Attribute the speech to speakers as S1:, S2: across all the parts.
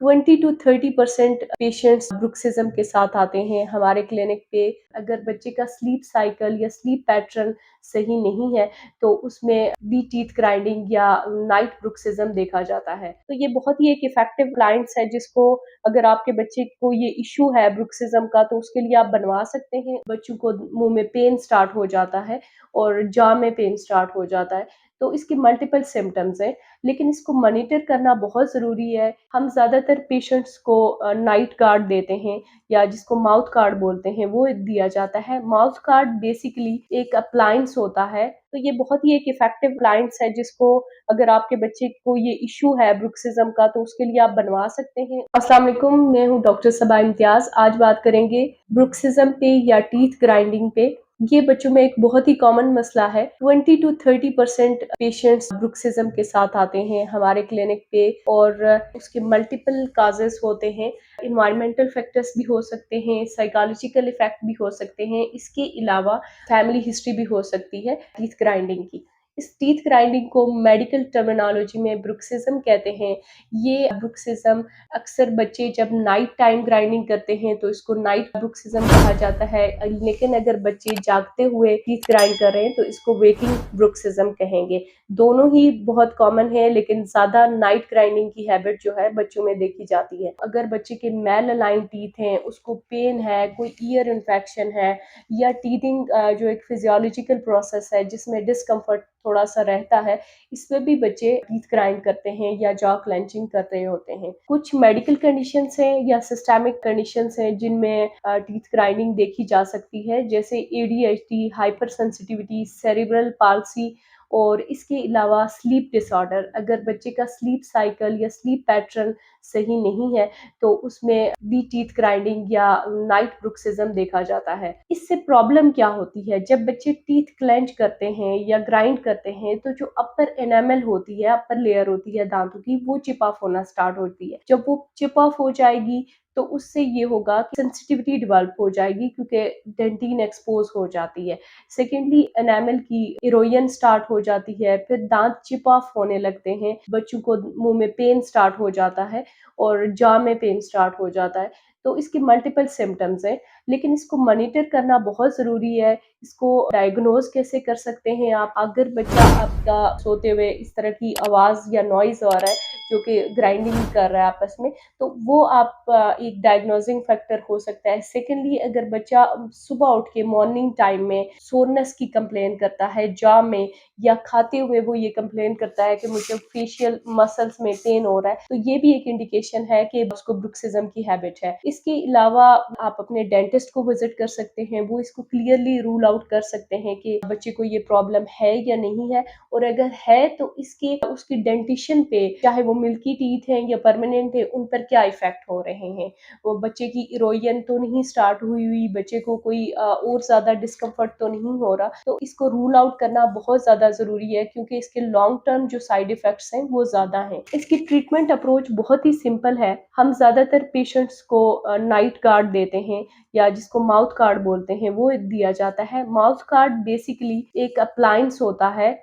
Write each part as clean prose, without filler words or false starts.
S1: 20 to 30% patients bruxism के साथ आते हैं हमारे क्लिनिक पे। अगर बच्चे का स्लीप साइकिल या स्लीप पैटर्न सही नहीं है तो उसमें भी टीथ ग्राइंडिंग या नाइट ब्रुक्सिज्म देखा जाता है। तो ये बहुत ही एक इफेक्टिव क्लाइंट्स है जिसको अगर आपके बच्चे को ये इश्यू है ब्रुक्सिज्म का तो उसके लिए आप बनवा सकते हैं। बच्चों को मुंह में पेन स्टार्ट हो जाता है और जाw में पेन स्टार्ट हो जाता है, तो इसके मल्टीपल सिम्टम्स हैं, लेकिन इसको मॉनिटर करना बहुत ज़रूरी है। हम ज़्यादातर पेशेंट्स को नाइट गार्ड देते हैं या जिसको माउथ गार्ड बोलते हैं वो दिया जाता है। माउथ गार्ड बेसिकली एक अप्लायंस होता है, तो ये बहुत ही एक इफेक्टिव अप्लायंस है जिसको अगर आपके बच्चे को ये इश्यू है ब्रुक्सिज्म का तो उसके लिए आप बनवा सकते हैं। अस्सलाम वालेकुम, मैं हूँ डॉक्टर सबा इम्तियाज़। आज बात करेंगे ब्रुक्सिज्म पे या टीथ ग्राइंडिंग पे। ये बच्चों में एक बहुत ही कॉमन मसला है। 20 टू 30% पेशेंट्स ब्रुक्सिज्म के साथ आते हैं हमारे क्लिनिक पे और उसके मल्टीपल काजेस होते हैं। इन्वायरमेंटल फैक्टर्स भी हो सकते हैं, साइकोलॉजिकल इफेक्ट भी हो सकते हैं। इसके अलावा फैमिली हिस्ट्री भी हो सकती है टीथ ग्राइंडिंग की। इस टीथ ग्राइंडिंग को मेडिकल टर्मिनोलॉजी में ब्रुक्सिज्म कहते हैं। ये ब्रुक्सिज्म अक्सर बच्चे जब नाइट टाइम ग्राइंडिंग करते हैं तो इसको नाइट ब्रुक्सिज्म कहा जाता है, लेकिन अगर बच्चे जागते हुए टीथ ग्राइंड कर रहे हैं तो इसको वेकिंग ब्रुक्सिज्म कहेंगे। दोनों ही बहुत कॉमन है, लेकिन ज्यादा नाइट ग्राइंडिंग की हैबिट जो है बच्चों में देखी जाती है। अगर बच्चे के मेल अलाइन टीथ हैं, उसको पेन है, कोई ईयर इन्फेक्शन है या टीथिंग जो एक फिजियोलॉजिकल प्रोसेस है जिसमें डिस्कम्फर्ट थोड़ा सा रहता है, इसमें भी बच्चे टीथ ग्राइंड करते हैं या जॉ क्लेंचिंग कर रहे होते हैं। कुछ मेडिकल कंडीशंस हैं या सिस्टेमिक कंडीशंस हैं जिनमें टीथ ग्राइंडिंग देखी जा सकती है, जैसे ADHD, hyper sensitivity, cerebral palsy और इसके अलावा स्लीप डिसऑर्डर। अगर बच्चे का स्लीप साइकिल या स्लीप पैटर्न सही नहीं है तो उसमें भी टीथ ग्राइंडिंग या नाइट ब्रुक्सिज्म देखा जाता है। इससे प्रॉब्लम क्या होती है, जब बच्चे टीथ क्लेंच करते हैं या ग्राइंड करते हैं तो जो अपर एनामल होती है, अपर लेयर होती है दांतों की, वो चिप ऑफ होना स्टार्ट होती है। जब वो चिप ऑफ हो जाएगी तो उससे ये होगा कि सेंसिटिविटी डेवलप हो जाएगी क्योंकि डेंटिन एक्सपोज हो जाती है। सेकेंडली एनामल की इरोजन स्टार्ट हो जाती है, फिर दांत चिप ऑफ होने लगते हैं, बच्चों को मुंह में पेन स्टार्ट हो जाता है और जाw में पेन स्टार्ट हो जाता है। तो इसके मल्टीपल सिम्टम्स हैं, लेकिन इसको मॉनिटर करना बहुत ज़रूरी है। इसको डायग्नोज कैसे कर सकते हैं आप? अगर बच्चा आपका सोते हुए इस तरह की आवाज़ या नॉइज़ आ रहा है जो कि ग्राइंडिंग कर रहा है आपस में, तो वो आप एक डायग्नोजिंग फैक्टर हो सकता है। सेकेंडली अगर बच्चा सुबह उठ के मॉर्निंग टाइम में सोरनेस की कंप्लेन करता है जाw में, या खाते हुए वो ये कंप्लेन करता है कि मुझे फेशियल मसल्स में पेन हो रहा है, तो ये भी एक इंडिकेशन है कि उसको ब्रुक्सिज्म की हैबिट है। इसके अलावा आप अपने डेंटिस्ट को विजिट कर सकते हैं, वो इसको क्लियरली रूल आउट कर सकते हैं कि बच्चे को ये प्रॉब्लम है या नहीं है, और अगर है तो इसके उसकी डेंटिशन पे, चाहे वो मिल्की टीथ हैं या परमानेंट है, उन पर क्या इफेक्ट हो रहे हैं। वो बच्चे की इरोजन तो नहीं स्टार्ट हुई, बच्चे को कोई और ज्यादा डिस्कम्फर्ट तो नहीं हो रहा, तो इसको रूल आउट करना बहुत ज्यादा जरूरी है क्योंकि इसके लॉन्ग टर्म जो साइड इफेक्ट्स हैं वो ज्यादा हैं। इसकी ट्रीटमेंट अप्रोच बहुत ही सिंपल है। हम ज्यादातर पेशेंट्स को नाइट गार्ड देते हैं या जिसको माउथ गार्ड बोलते हैं वो दिया जाता है। माउथ गार्ड बेसिकली एक अप्लायंस होता है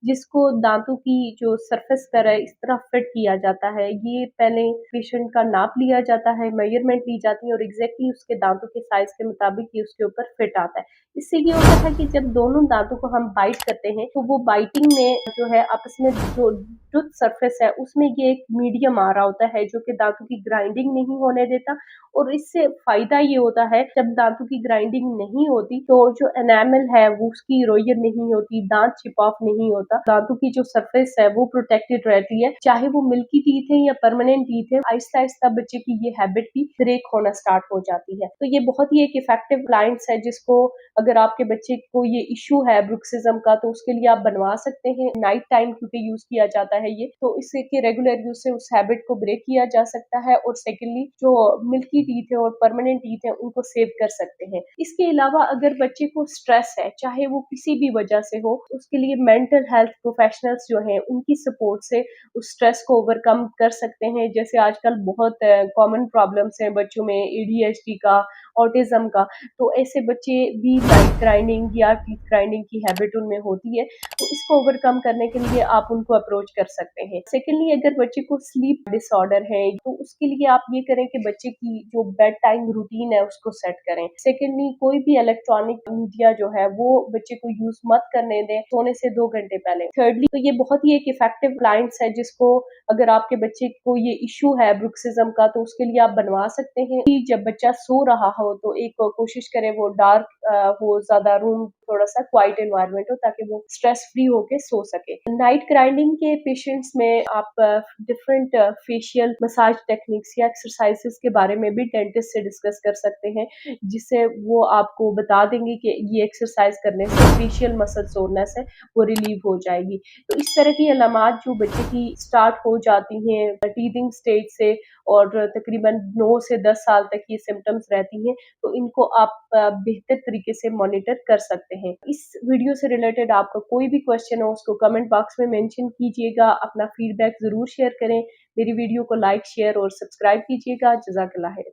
S1: जिसको दांतों की जो सरफेस पर है इस तरह फिट किया जाता है। ये पहले पेशेंट का नाप लिया जाता है, मेजरमेंट ली जाती है और एग्जैक्टली उसके दांतों के साइज के मुताबिक ये उसके ऊपर फिट आता है। इससे ये होता है कि जब दोनों दांतों को हम बाइट करते हैं तो वो बाइटिंग में जो है आपस में जो टूथ सरफेस है उसमें ये एक मीडियम आ रहा होता है जो कि दांतों की ग्राइंडिंग नहीं होने देता। और इससे फायदा ये होता है, जब दांतों की ग्राइंडिंग नहीं होती तो जो एनामल है वो उसकी इरोजन नहीं होती, दांत चिप ऑफ नहीं होता, दांतों की जो सरफेस है वो प्रोटेक्टेड रहती है। चाहे वो मिल्की टीथ है या परमानेंट टीथ है, आहिस्ता आहिस्ता बच्चे की ये हैबिट भी ब्रेक होना स्टार्ट हो जाती है। तो ये बहुत ही एक इफेक्टिव अप्लायंस है जिसको अगर आपके बच्चे को ये इश्यू है ब्रुक्सिज्म का तो उसके लिए आप बनवा सकते हैं। नाइट टाइम क्योंकि यूज किया जाता है ये, तो इससे के रेगुलर यूज से उस हैबिट को ब्रेक किया जा सकता है। और सेकेंडली जो मिल्की टीथ है और परमानेंट टीथ है उनको सेव कर सकते हैं। इसके अलावा अगर बच्चे को स्ट्रेस है, चाहे वो किसी भी वजह से हो, उसके लिए मेंटल हेल्थ प्रोफेशनल्स जो हैं उनकी सपोर्ट से उस स्ट्रेस को ओवरकम कर सकते हैं। जैसे आजकल बहुत कॉमन प्रॉब्लम्स हैं बच्चों में, एडीएचडी का, ऑटिज्म का, तो ऐसे बच्चे भी नाइट ग्राइंडिंग या टीथ ग्राइंडिंग की हैबिट उनमें होती है, तो इसको ओवरकम करने के लिए आप उनको अप्रोच कर सकते हैं। सेकेंडली, अगर बच्चे को स्लीप डिसऑर्डर है तो उसके लिए आप ये करें कि बच्चे की जो बेड टाइम रूटीन है उसको सेट करें। सेकेंडली, कोई भी इलेक्ट्रॉनिक मीडिया जो है वो बच्चे को यूज मत करने दें सोने से 2 घंटे पहले। थर्डली, तो ये बहुत ही एक इफेक्टिव अप्लायंस है जिसको अगर आपके बच्चे को ये इश्यू है ब्रुक्सिज्म का तो उसके लिए आप बनवा सकते हैं कि जब बच्चा सो रहा हो तो एक कोशिश करें वो डार्क हो, ज्यादा रूम थोड़ा सा क्वाइट एनवायरनमेंट हो ताकि वो स्ट्रेस फ्री होके सो सके। नाइट ग्राइंडिंग के पेशेंट्स में आप डिफरेंट फेशियल मसाज टेक्निक्स या एक्सरसाइजेस के बारे में भी डेंटिस्ट से डिस्कस कर सकते हैं, जिससे वो आपको बता देंगे कि ये एक्सरसाइज करने से फेशियल मसल सोरनेस है वो रिलीव हो जाएगी। तो इस तरह की अलामात जो बच्चे की स्टार्ट हो जाती हैं टीथिंग स्टेज से और तकरीबन 9 से 10 साल तक ये सिम्पटम्स रहती हैं, तो इनको आप बेहतर तरीके से मॉनिटर कर सकते हैं। इस वीडियो से रिलेटेड आपका कोई भी क्वेश्चन हो उसको कमेंट बॉक्स में मेंशन कीजिएगा, अपना फीडबैक ज़रूर शेयर करें। मेरी वीडियो को लाइक, शेयर और सब्सक्राइब कीजिएगा। जज़ाकल्लाह खैर।